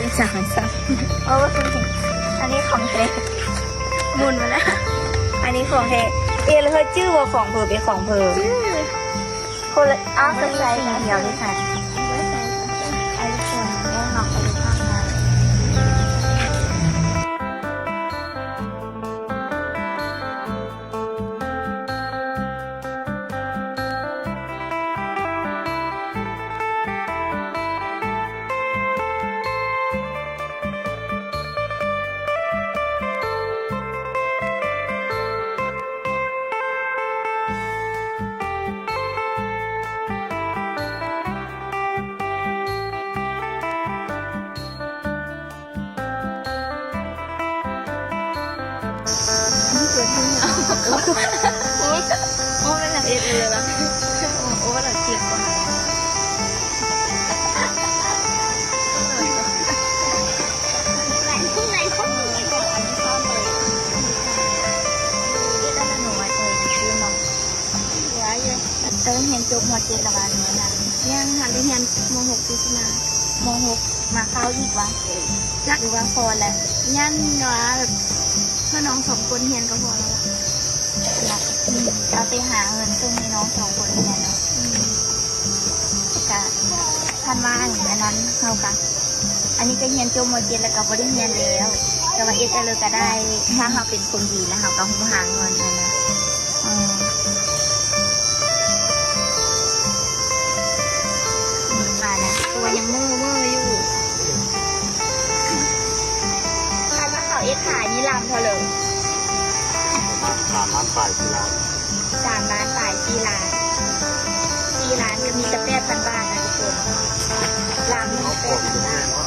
ลิสานซะ เพราะว่าอันนี้ของเทหมุนมาแล้วอันนี้ของเทแล้วเธอชื่อว่าของเพอเป็นของเพอคนละอ้าวเป็นสีเดียวดิค่ะไอ้ทุกคนแม่ลองไปดูข้างในนี่เกิดขึ้นแล้วโอ้เป็นแบบเอ็ดเลยนะโอ้แบบเจ็บกว่าไหนข้างในเขาไม่บอกอันนี้ชอบเลยที่ด้านหนูมาเจอคือน้องเยอะเยอะเติมเห็นจุกหัวเจ็ดละวันนี้นะยังหันไปเห็นม.6 ปีที่มาม.6มาเข้าอีกวะหรือว่าพอแล้วยันเนาะแบบถ้าน้องสองคนเรียนก็พอแล้วล่ะเอาไปหาเงินซึ่งให้น้องสองคนเรียนเนาะก็ท่านว่าอย่างนั้นเท่ากันอันนี้ก็เรียนจบม.7แล้วก็บ่ได้เรียนแล้วแต่ว่าเลยก็ได้ถ้าเราเป็นคนดีแล้วเราก็หาเงินนะมานะตัวยังมืออยู่ถ้ามาเขาขายนี่ลำเท่าเลย 3 ล้านฝ่ายที่ร้าน 3 ล้านฝ่าย4 ล้านก็มีแต่8,000 บาทนะทุกคนลำมี8,000 บาท